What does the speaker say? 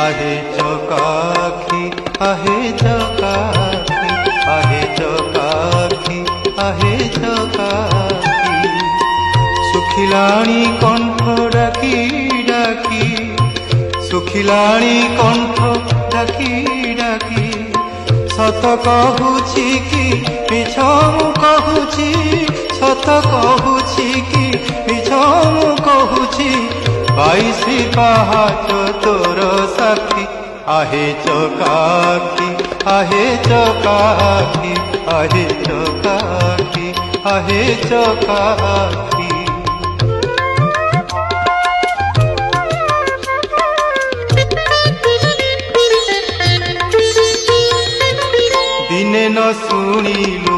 आहे चकाखी आहे चकाखी आहे चकाखी आहे चकाखी सुखिलाणी कंठ डाकी डाकी सुखिलाणी कंठ डाकी डाकी सत कहूची कि मिछ मु कहूची सत कहूची कि मिछ मु कहूची 22 पहाच तोर साक्षी आहे चकाखी आहे चकाखी आहे चकाखी आहे चकाखी दिने न शुणिलु